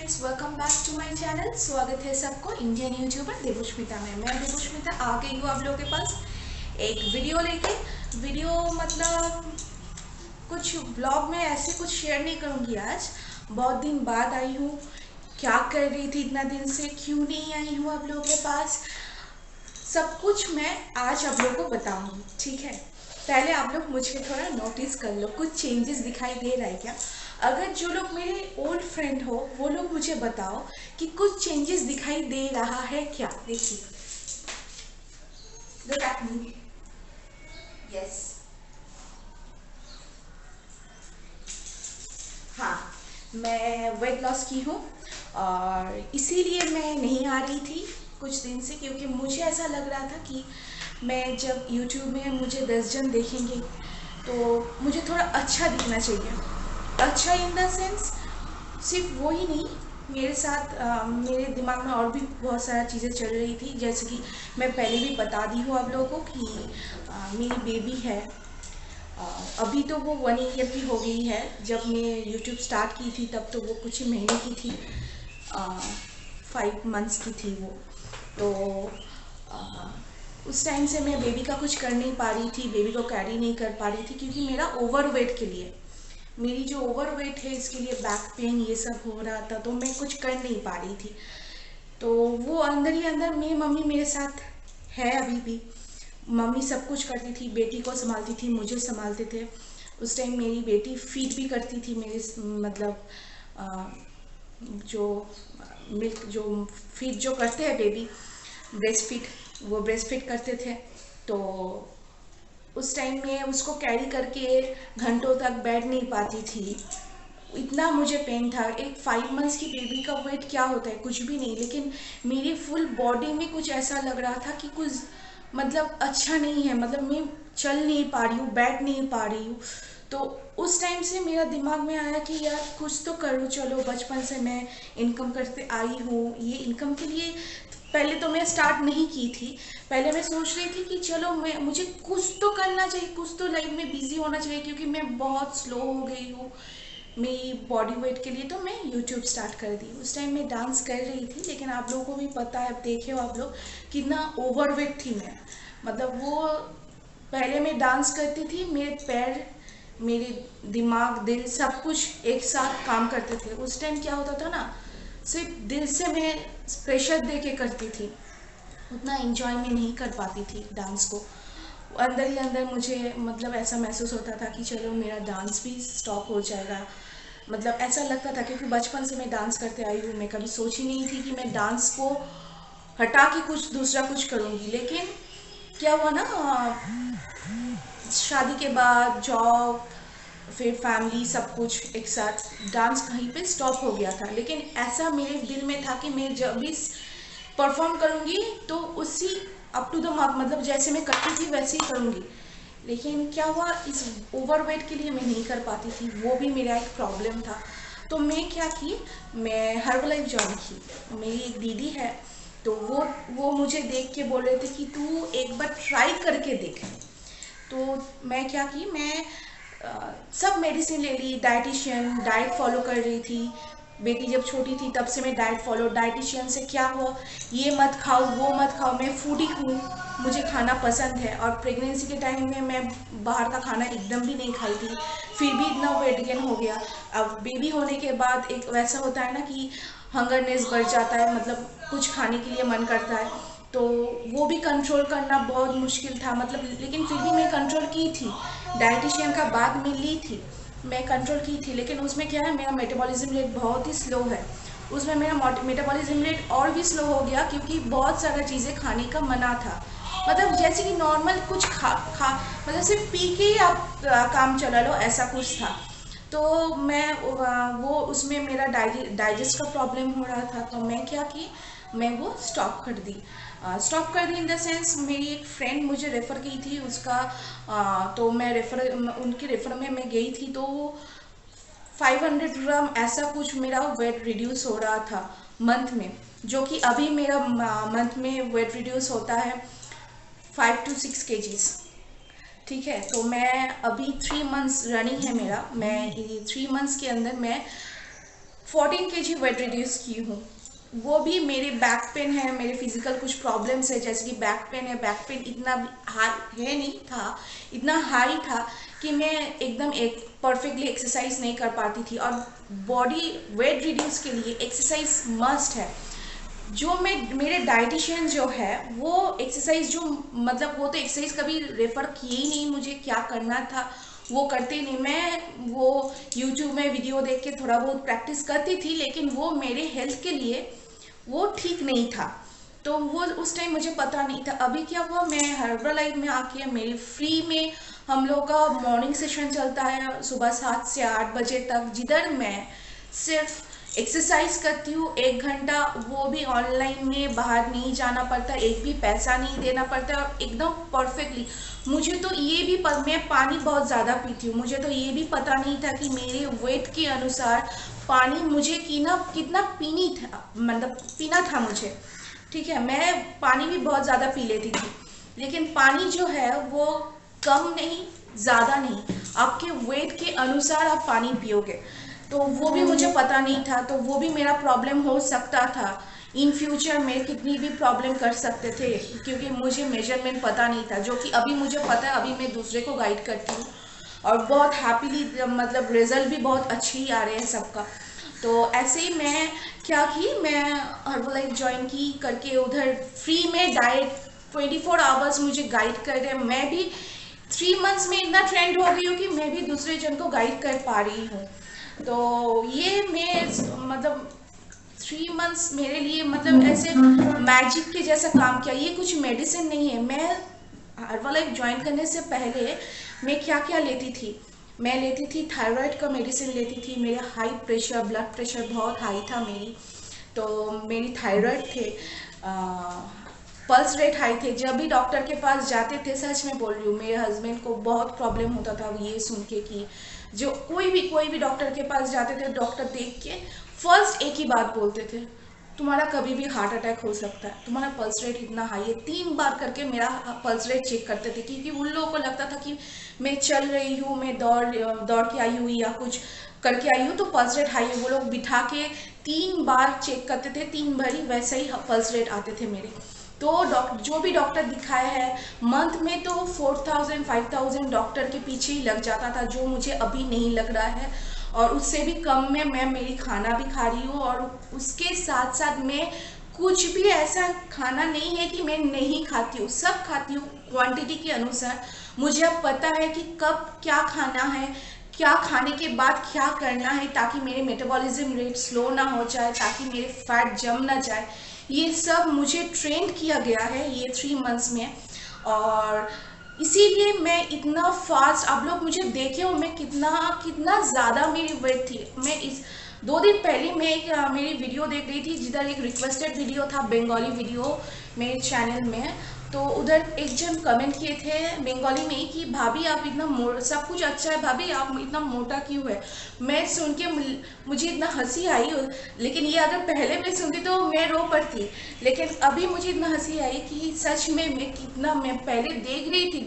Friends, welcome back to my channel. स्वागत है सबको इंडियन यूट्यूबर देवोष्मिता में। मैं देवोष्मिता आ गई हूँ आप लोगों के पास एक वीडियो लेके। वीडियो मतलब कुछ ब्लॉग में ऐसे कुछ शेयर नहीं करूँगी आज। बहुत दिन बाद आई हूँ। क्या कर रही थी इतना दिन से, क्यों नहीं आई हूँ आप लोगों के पास, सब कुछ मैं आज आप लोगों को बताऊंगी। ठीक है, पहले आप लोग मुझे थोड़ा नोटिस कर लो, कुछ चेंजेस दिखाई दे रहा है क्या। अगर जो लोग मेरे ओल्ड फ्रेंड हो वो लोग मुझे बताओ कि कुछ चेंजेस दिखाई दे रहा है क्या। देखिए, लुक एट मी। यस, हाँ, मैं वेट लॉस की हूँ और इसीलिए मैं नहीं आ रही थी कुछ दिन से, क्योंकि मुझे ऐसा लग रहा था कि मैं जब YouTube में मुझे 10 जन देखेंगे तो मुझे थोड़ा अच्छा दिखना चाहिए। अच्छा इन द सेंस, सिर्फ वो ही नहीं, मेरे साथ मेरे दिमाग में और भी बहुत सारा चीज़ें चल रही थी। जैसे कि मैं पहले भी बता दी हूँ आप लोगों को कि मेरी बेबी है। अभी तो वो 1 ईयर की हो गई है। जब मैं यूट्यूब स्टार्ट की थी तब तो वो कुछ ही महीने की थी, 5 मंथ्स की थी वो। तो आ, उस टाइम से मैं बेबी का कुछ कर नहीं पा रही थी, बेबी को कैरी नहीं कर पा रही थी, क्योंकि मेरा ओवरवेट के लिए, मेरी जो ओवरवेट है इसके लिए बैक पेन ये सब हो रहा था, तो मैं कुछ कर नहीं पा रही थी। तो वो अंदर ही अंदर मेरी मम्मी मेरे साथ है अभी भी। मम्मी सब कुछ करती थी, बेटी को संभालती थी, मुझे संभालते थे। उस टाइम मेरी बेटी फीड भी करती थी मेरे, मतलब जो मिल्क जो फीड जो करते हैं बेबी, ब्रेस्ट फीड, वो ब्रेस्ट फीड करते थे। तो उस टाइम में उसको कैरी करके घंटों तक बैठ नहीं पाती थी, इतना मुझे पेन था। एक 5 मंथ्स की बेबी का वेट क्या होता है, कुछ भी नहीं, लेकिन मेरी फुल बॉडी में कुछ ऐसा लग रहा था कि कुछ मतलब अच्छा नहीं है, मतलब मैं चल नहीं पा रही हूँ, बैठ नहीं पा रही हूँ। तो उस टाइम से मेरा दिमाग में आया कि यार कुछ तो करो, चलो बचपन से मैं इनकम करते आई हूँ, ये इनकम के लिए पहले तो मैं स्टार्ट नहीं की थी। पहले मैं सोच रही थी कि चलो मैं, मुझे कुछ तो करना चाहिए, कुछ तो लाइफ में बिजी होना चाहिए, क्योंकि मैं बहुत स्लो हो गई हूँ मेरी बॉडी वेट के लिए। तो मैं यूट्यूब स्टार्ट कर दी। उस टाइम मैं डांस कर रही थी, लेकिन आप लोगों को भी पता है, अब देखे हो आप लोग कितना ओवरवेट थी मैं। मतलब वो, पहले मैं डांस करती थी, मेरे पैर, मेरे दिमाग, दिल सब कुछ एक साथ काम करते थे। उस टाइम क्या होता था ना, सिर्फ दिल से मैं प्रेशर दे के करती थी, उतना एंजॉय में नहीं कर पाती थी डांस को। अंदर ही अंदर मुझे मतलब ऐसा महसूस होता था कि चलो मेरा डांस भी स्टॉप हो जाएगा। मतलब ऐसा लगता था, क्योंकि बचपन से मैं डांस करते आई हूँ, मैं कभी सोची नहीं थी कि मैं डांस को हटा के कुछ दूसरा कुछ करूँगी। लेकिन क्या हुआ ना, शादी के बाद जॉब, फिर फैमिली, सब कुछ एक साथ, डांस कहीं पे स्टॉप हो गया था। लेकिन ऐसा मेरे दिल में था कि मैं जब भी परफॉर्म करूँगी तो उसी अप टू द मार्क, मतलब जैसे मैं करती थी वैसे ही करूँगी। लेकिन क्या हुआ, इस ओवरवेट के लिए मैं नहीं कर पाती थी, वो भी मेरा एक प्रॉब्लम था। तो मैं क्या की, मैं हर्बलाइफ ज्वाइन की। मेरी एक दीदी है, तो वो मुझे देख के बोल रहे थे कि तू एक बार ट्राई करके देख। तो मैं क्या की, मैं सब मेडिसिन ले ली, डाइटिशियन, डाइट फॉलो कर रही थी। बेटी जब छोटी थी तब से मैं डाइट फॉलो, डाइटिशियन से क्या हुआ, ये मत खाओ वो मत खाओ, मैं फूडी हूँ, मुझे खाना पसंद है। और प्रेगनेंसी के टाइम में मैं बाहर का खाना एकदम भी नहीं खाई थी, फिर भी इतना वेट गेन हो गया। अब बेबी होने के बाद एक वैसा होता है ना कि हंगरनेस बढ़ जाता है, मतलब कुछ खाने के लिए मन करता है, तो वो भी कंट्रोल करना बहुत मुश्किल था। मतलब लेकिन फिर भी मैं कंट्रोल की थी, डाइटिशियन का बाद में ली थी, मैं कंट्रोल की थी। लेकिन उसमें क्या है, मेरा मेटाबॉलिज्म रेट बहुत ही स्लो है। उसमें मेरा मेटाबॉलिज्म रेट और भी स्लो हो गया, क्योंकि बहुत सारा चीज़ें खाने का मना था। मतलब जैसे कि नॉर्मल कुछ खा खा मतलब सिर्फ पी के ही आप काम चला लो, ऐसा कुछ था। तो मैं वो उसमें मेरा डाइजेस्ट का प्रॉब्लम हो रहा था, तो मैं क्या की, मैं वो स्टॉप कर दी। स्टॉप कर दी इन द सेंस, मेरी एक फ्रेंड मुझे रेफ़र की थी उसका, तो मैं उनके रेफ़र में मैं गई थी, तो 500 ग्राम ऐसा कुछ मेरा वेट रिड्यूस हो रहा था मंथ में। जो कि अभी मेरा मंथ में वेट रिड्यूस होता है 5 to 6 kgs। ठीक है, तो मैं अभी 3 मंथ्स रनिंग है मेरा, मैं 3 मंथ्स के अंदर मैं 14 kg वेट रिड्यूस की हूँ। वो भी मेरे बैक पेन है, मेरे फिजिकल कुछ प्रॉब्लम्स है, जैसे कि बैक पेन है। बैक पेन इतना हाई है नहीं था, इतना हाई था कि मैं एकदम एक परफेक्टली एक्सरसाइज नहीं कर पाती थी। और बॉडी वेट रिड्यूस के लिए एक्सरसाइज मस्ट है। जो मैं मेरे डाइटिशियन जो है वो एक्सरसाइज जो मतलब वो तो एक्सरसाइज कभी रेफर किए ही नहीं मुझे, क्या करना था वो करते नहीं। मैं वो यूट्यूब में वीडियो देख के थोड़ा बहुत प्रैक्टिस करती थी, लेकिन वो मेरे हेल्थ के लिए वो ठीक नहीं था। तो वो उस टाइम मुझे पता नहीं था। अभी क्या हुआ, मैं हर्बल लाइफ में आके मेरी फ्री में हम लोग का मॉर्निंग सेशन चलता है सुबह 7 से 8 बजे तक, जिधर मैं सिर्फ एक्सरसाइज करती हूँ 1 घंटा, वो भी ऑनलाइन में, बाहर नहीं जाना पड़ता, एक भी पैसा नहीं देना पड़ता, और एकदम परफेक्टली। मुझे तो ये भी मैं पानी बहुत ज़्यादा पीती हूँ, मुझे तो ये भी पता नहीं था कि मेरे वेट के अनुसार पानी मुझे कितना पीनी था, मतलब पीना था मुझे। ठीक है, मैं पानी भी बहुत ज़्यादा पी लेती थी, लेकिन पानी जो है वो कम नहीं ज़्यादा नहीं, आपके वेट के अनुसार आप पानी पियोगे। तो वो भी मुझे पता नहीं था, तो वो भी मेरा प्रॉब्लम हो सकता था इन फ्यूचर में, कितनी भी प्रॉब्लम कर सकते थे, क्योंकि मुझे मेजरमेंट पता नहीं था, जो कि अभी मुझे पता है। अभी मैं दूसरे को गाइड करती हूँ और बहुत हैप्पीली, मतलब रिजल्ट भी बहुत अच्छे ही आ रहे हैं सबका। तो ऐसे ही मैं क्या की, मैं हर्बलाइफ ज्वाइन की करके उधर फ्री में डाइट 24 आवर्स मुझे गाइड कर रहे हैं। मैं भी 3 मंथ्स में इतना ट्रेंड हो गई हूँ कि मैं भी दूसरे जन को गाइड कर पा रही हूँ। तो ये मैं मतलब 3 मंथ्स मेरे लिए मतलब ऐसे मैजिक के जैसा काम किया। ये कुछ मेडिसिन नहीं है। मैं हर्बलाइफ ज्वाइन करने से पहले मैं क्या क्या लेती थी, मैं लेती थी थायराइड का मेडिसिन लेती थी। मेरे हाई प्रेशर, ब्लड प्रेशर बहुत हाई था मेरी, तो मेरी थायराइड थे, पल्स रेट हाई थे। जब भी डॉक्टर के पास जाते थे, सच में बोल रही हूँ, मेरे हस्बैंड को बहुत प्रॉब्लम होता था ये सुन के कि जो कोई भी डॉक्टर के पास जाते थे, डॉक्टर देख के फर्स्ट एक ही बात बोलते थे, तुम्हारा कभी भी हार्ट अटैक हो सकता है, तुम्हारा पल्स रेट इतना हाई है। 3 बार करके मेरा पल्स रेट चेक करते थे, क्योंकि उन लोगों को लगता था कि मैं चल रही हूँ, मैं दौड़ के आई हूँ या कुछ करके आई हूँ, तो पल्स रेट हाई है। वो लोग बिठा के 3 बार चेक करते थे, 3 बार ही वैसे ही पल्स रेट आते थे मेरे। तो जो भी डॉक्टर दिखाए हैं, मंथ में तो 4000 5000 डॉक्टर के पीछे ही लग जाता था, जो मुझे अभी नहीं लग रहा है। और उससे भी कम में मैं मेरी खाना भी खा रही हूँ, और उसके साथ साथ मैं कुछ भी ऐसा खाना नहीं है कि मैं नहीं खाती हूँ, सब खाती हूँ क्वांटिटी के अनुसार। मुझे अब पता है कि कब क्या खाना है, क्या खाने के बाद क्या करना है, ताकि मेरे मेटाबॉलिज्म रेट स्लो ना हो जाए, ताकि मेरे फैट जम ना जाए। ये सब मुझे ट्रेन किया गया है ये 3 मंथ्स में, और इसीलिए मैं इतना फास्ट, आप लोग मुझे देखे हो मैं कितना कितना ज़्यादा मेरी वेट थी। मैं इस 2 दिन पहले मैं एक मेरी वीडियो देख रही थी, जिधर एक रिक्वेस्टेड वीडियो था, बंगाली वीडियो मेरे चैनल में। तो उधर एक जन कमेंट किए थे बंगाली में कि भाभी आप इतना सब कुछ अच्छा है, भाभी आप इतना मोटा क्यों है। मैं सुन के मुझे इतना हंसी आई, लेकिन ये अगर पहले मैं सुनती तो मैं रो पड़ती। लेकिन अभी मुझे इतना हंसी आई कि सच में मैं पहले देख रही थी,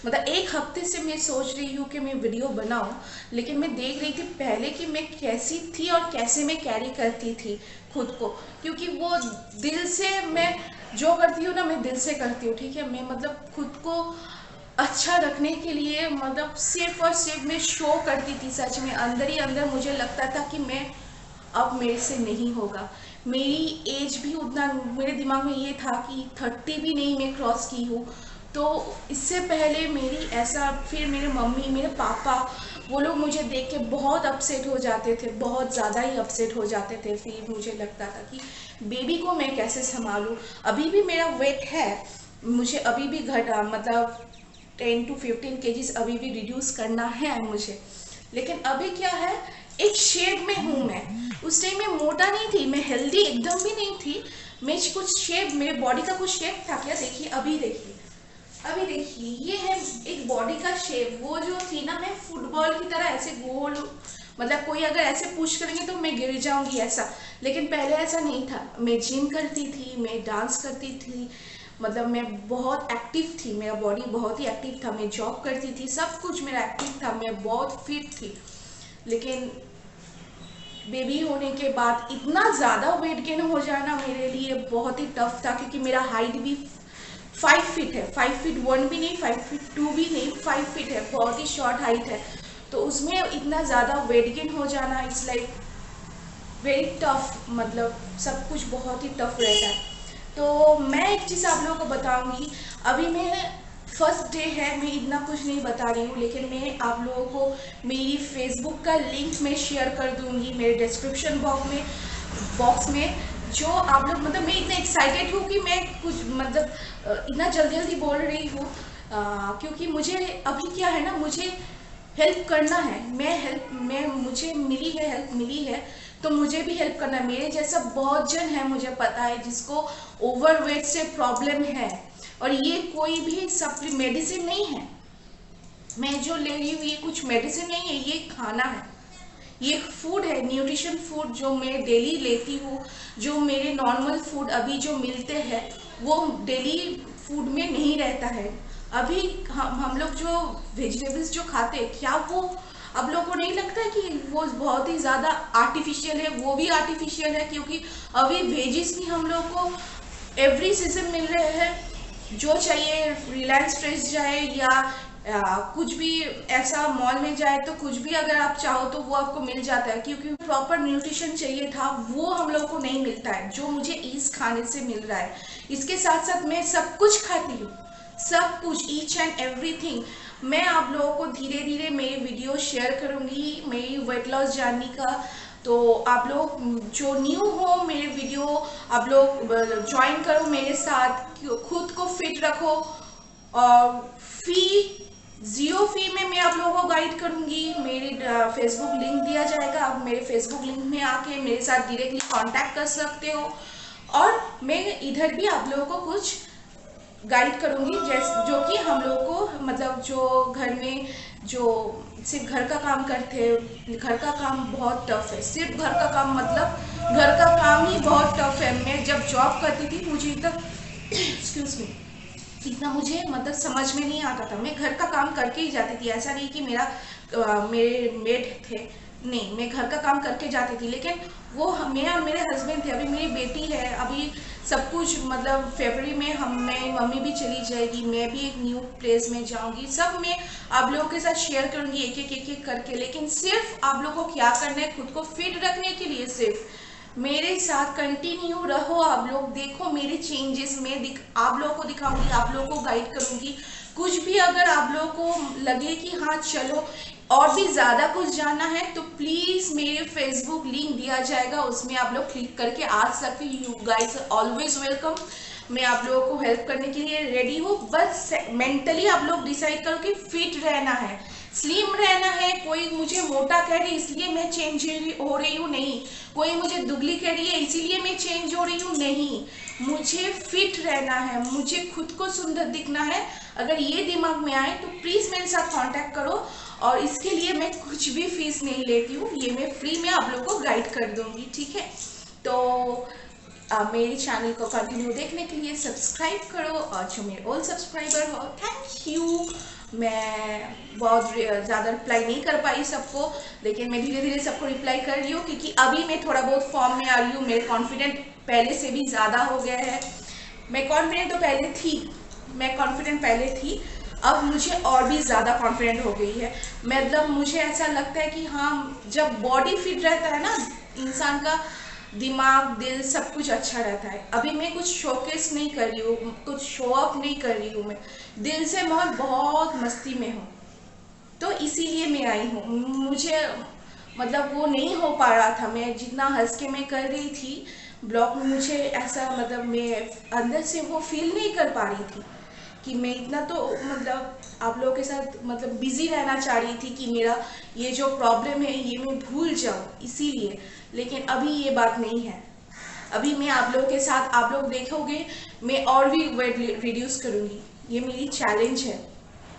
मतलब 1 हफ्ते से मैं सोच रही हूँ कि मैं वीडियो बनाऊँ, लेकिन मैं देख रही थी पहले कि मैं कैसी थी और कैसे मैं कैरी करती थी खुद को, क्योंकि वो दिल से मैं जो करती हूँ ना, मैं दिल से करती हूँ। ठीक है, मैं मतलब खुद को अच्छा रखने के लिए मतलब सिर्फ और सिर्फ मैं शो करती थी। सच में अंदर ही अंदर मुझे लगता था कि मैं अब मेरे से नहीं होगा। मेरी एज भी उतना, मेरे दिमाग में ये था कि 30 भी नहीं मैं क्रॉस की हूँ। तो इससे पहले मेरी ऐसा, फिर मेरे मम्मी मेरे पापा वो लोग मुझे देख के बहुत अपसेट हो जाते थे, बहुत ज़्यादा ही अपसेट हो जाते थे। फिर मुझे लगता था कि बेबी को मैं कैसे संभालूं। अभी भी मेरा वेट है, मुझे अभी भी मतलब 10 to 15 केजीज अभी भी रिड्यूस करना है मुझे। लेकिन अभी क्या है, एक शेप में हूँ मैं। उस टाइम मैं मोटा नहीं थी, मैं हेल्दी एकदम भी नहीं थी, मैं कुछ शेप, मेरे बॉडी का कुछ शेप था क्या। देखिए अभी देखिए, अभी देखिए, ये है एक बॉडी का शेप। वो जो थी ना, मैं फुटबॉल की तरह ऐसे गोल, मतलब कोई अगर ऐसे पुश करेंगे तो मैं गिर जाऊंगी ऐसा। लेकिन पहले ऐसा नहीं था। मैं जिम करती थी, मैं डांस करती थी, मतलब मैं बहुत एक्टिव थी, मेरा बॉडी बहुत ही एक्टिव था। मैं जॉब करती थी, सब कुछ मेरा एक्टिव था, मैं बहुत फिट थी। लेकिन बेबी होने के बाद इतना ज़्यादा वेट गेन हो जाना मेरे लिए बहुत ही टफ था, क्योंकि मेरा हाइट भी 5 फीट है, 5 फीट 1 भी नहीं, 5 फीट 2 भी नहीं, 5 फीट है, बहुत ही शॉर्ट हाइट है। तो उसमें इतना ज़्यादा वेट गेन हो जाना इट्स लाइक वेरी टफ, मतलब सब कुछ बहुत ही टफ रहता है। तो मैं एक चीज़ आप लोगों को बताऊंगी, अभी मैं फर्स्ट डे है, मैं इतना कुछ नहीं बता रही हूँ, लेकिन मैं आप लोगों को मेरी फेसबुक का लिंक मैं शेयर कर दूंगी मेरे डिस्क्रिप्शन बॉक्स में। जो आप लोग, मतलब मैं इतना एक्साइटेड हूँ कि मैं कुछ मतलब इतना जल्दी जल्दी बोल रही हूँ, क्योंकि मुझे अभी क्या है ना, मुझे हेल्प करना है। मैं मुझे मिली है, हेल्प मिली है, तो मुझे भी हेल्प करना है। मेरे जैसा बहुत जन है, मुझे पता है, जिसको ओवरवेट से प्रॉब्लम है, और ये कोई भी सप्ली मेडिसिन नहीं है। मैं जो ले रही हूँ ये कुछ मेडिसिन नहीं है, ये खाना है, ये फूड है, न्यूट्रिशन फूड जो मैं डेली लेती हूँ। जो मेरे नॉर्मल फूड अभी जो मिलते हैं वो डेली फूड में नहीं रहता है। अभी हम लोग जो वेजिटेबल्स जो खाते हैं, क्या वो अब लोगों को नहीं लगता है कि वो बहुत ही ज़्यादा आर्टिफिशियल है? वो भी आर्टिफिशियल है, क्योंकि अभी वेजिस भी हम लोग को एवरी सीजन मिल रहे हैं। जो चाहिए, रिलायंस फ्रेश जाए या कुछ भी ऐसा मॉल में जाए, तो कुछ भी अगर आप चाहो तो वो आपको मिल जाता है, क्योंकि प्रॉपर न्यूट्रिशन चाहिए था वो हम लोग को नहीं मिलता है, जो मुझे इस खाने से मिल रहा है। इसके साथ साथ मैं सब कुछ खाती हूँ, सब कुछ, ईच एंड एवरीथिंग। मैं आप लोगों को धीरे धीरे मेरी वीडियो शेयर करूँगी मेरी वेट लॉस जर्नी का। तो आप लोग जो न्यू हो मेरे वीडियो, आप लोग ज्वाइन करो मेरे साथ, खुद को फिट रखो। और फी, जीरो फी में मैं आप लोगों को गाइड करूंगी। मेरी फेसबुक लिंक दिया जाएगा, आप मेरे फेसबुक लिंक में आके मेरे साथ डायरेक्टली कांटेक्ट कर सकते हो। और मैं इधर भी आप लोगों को कुछ गाइड करूंगी, जैसे जो कि हम लोग को, मतलब जो घर में जो सिर्फ घर का काम करते हैं, घर का काम बहुत टफ है। सिर्फ घर का काम, मतलब घर का काम ही बहुत टफ है। मैं जब जॉब करती थी, मुझे तक एक्सक्यूज मी, इतना मुझे मतलब समझ में नहीं आता था। मैं घर का काम करके ही जाती थी, ऐसा नहीं कि मेरे मेड थे, नहीं, मैं घर का काम करके जाती थी। लेकिन वो मैं और मेरे हस्बैंड थे। अभी मेरी बेटी है, अभी सब कुछ, मतलब फरवरी में मैं मम्मी भी चली जाएगी, मैं भी एक न्यू प्लेस में जाऊंगी। सब मैं आप लोगों के साथ शेयर करूंगी एक एक करके। लेकिन सिर्फ आप लोगों को क्या करना है, खुद को फिट रखने के लिए सिर्फ मेरे साथ कंटिन्यू रहो। आप लोग देखो मेरे चेंजेस, मैं आप लोगों को दिखाऊंगी, आप लोगों को गाइड करूंगी। कुछ भी अगर आप लोगों को लगे कि हाँ चलो और भी ज़्यादा कुछ जानना है, तो प्लीज़ मेरे फेसबुक लिंक दिया जाएगा, उसमें आप लोग क्लिक करके आ सकते। You guys always welcome. मैं आप लोगों को हेल्प करने के लिए रेडी हूँ। बस मेंटली आप लोग डिसाइड करो कि फिट रहना है, स्लिम रहना है। कोई मुझे मोटा कह रही है इसलिए मैं चेंज हो रही हूँ, नहीं। कोई मुझे दुबली कह रही है इसीलिए मैं चेंज हो रही हूँ, नहीं। मुझे फिट रहना है, मुझे खुद को सुंदर दिखना है। अगर ये दिमाग में आए तो प्लीज़ मेरे साथ कांटेक्ट करो। और इसके लिए मैं कुछ भी फीस नहीं लेती हूँ, ये मैं फ्री में आप लोग को गाइड कर दूंगी, ठीक है? तो मेरे चैनल को कंटिन्यू देखने के लिए सब्सक्राइब करो, और जो मेरे ओल्ड सब्सक्राइबर हो, थैंक यू। मैं बहुत ज़्यादा रिप्लाई नहीं कर पाई सबको, लेकिन मैं धीरे धीरे सबको रिप्लाई कर रही हूँ, क्योंकि अभी मैं थोड़ा बहुत फॉर्म में आ रही हूँ। मेरे कॉन्फिडेंट पहले से भी ज़्यादा हो गया है। मैं कॉन्फिडेंट तो पहले थी, मैं कॉन्फिडेंट पहले थी, अब मुझे और भी ज़्यादा कॉन्फिडेंट हो गई है। मतलब मुझे ऐसा लगता है कि हाँ, जब बॉडी फिट रहता है ना इंसान का, दिमाग दिल सब कुछ अच्छा रहता है। अभी मैं कुछ शोकेस नहीं कर रही हूँ, कुछ शो ऑफ नहीं कर रही हूँ, मैं दिल से बहुत मस्ती में हूँ। तो इसीलिए मैं आई हूँ। मुझे मतलब वो नहीं हो पा रहा था, मैं जितना हंस के मैं कर रही थी ब्लॉग में, मुझे ऐसा मतलब मैं अंदर से वो फील नहीं कर पा रही थी कि मैं इतना, तो मतलब आप लोगों के साथ मतलब बिजी रहना चाह रही थी कि मेरा ये जो प्रॉब्लम है ये मैं भूल जाऊँ, इसीलिए। लेकिन अभी ये बात नहीं है। अभी मैं आप लोगों के साथ, आप लोग देखोगे मैं और भी वेट रिड्यूस करूँगी, ये मेरी चैलेंज है।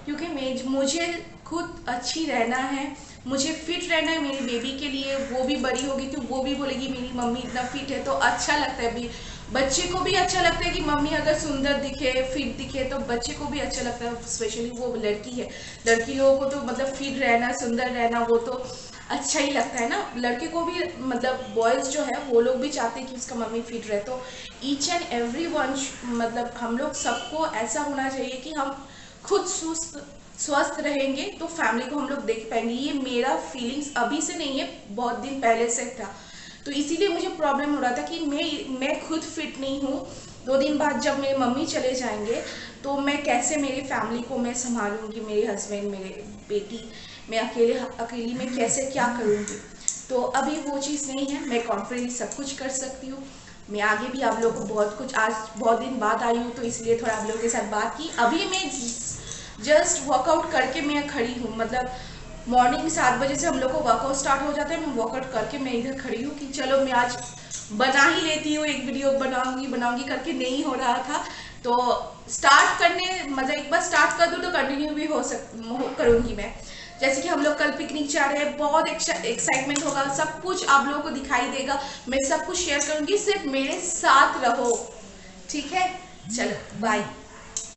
क्योंकि मुझे खुद अच्छी रहना है, मुझे फिट रहना है मेरी बेबी के लिए। वो भी बड़ी होगी तो वो भी बोलेगी मेरी मम्मी इतना फिट है, तो अच्छा लगता है। भी बच्चे को भी अच्छा लगता है कि मम्मी अगर सुंदर दिखे, फिट दिखे, तो बच्चे को भी अच्छा लगता है। स्पेशली वो लड़की है, लड़की लोगों को तो मतलब फिट रहना, सुंदर रहना, वो तो अच्छा ही लगता है ना, लड़के को भी, मतलब बॉयज़ जो है वो लोग भी चाहते हैं कि उसका मम्मी फिट रहे। तो ईच एंड एवरी वन, मतलब हम लोग सबको ऐसा होना चाहिए कि हम खुद स्वस्थ रहेंगे तो फैमिली को हम लोग देख पाएंगे। ये मेरा फीलिंग्स अभी से नहीं है, बहुत दिन पहले से था। तो इसीलिए मुझे प्रॉब्लम हो रहा था कि मैं खुद फिट नहीं हूँ। 2 दिन बाद जब मेरे मम्मी चले जाएंगे तो मैं कैसे मेरी फैमिली को मैं संभालूंगी, मेरे हस्बैंड, मेरे बेटी, मैं अकेली में कैसे क्या करूँगी। तो अभी वो चीज़ नहीं है, मैं कॉन्फिडेंटली सब कुछ कर सकती हूँ। मैं आगे भी आप लोगों को बहुत कुछ, आज बहुत दिन बाद आई हूँ तो इसलिए थोड़ा आप लोगों के साथ बात की। अभी मैं जस्ट वर्कआउट करके मैं खड़ी हूँ, मतलब मॉर्निंग 7 बजे से हम लोग को वर्कआउट स्टार्ट हो जाता है, मैं वर्कआउट करके मैं इधर खड़ी हूँ कि चलो मैं आज बना ही लेती हूँ, एक वीडियो बनाऊंगी करके नहीं हो रहा था। तो स्टार्ट करने, मतलब एक बार स्टार्ट कर दूँ तो कंटिन्यू भी करूँगी मैं। जैसे कि हम लोग कल पिकनिक जा रहे हैं, बहुत एक्साइटमेंट होगा, सब कुछ आप लोगों को दिखाई देगा, मैं सब कुछ शेयर करूँगी, सिर्फ मेरे साथ रहो, ठीक है? चलो बाय।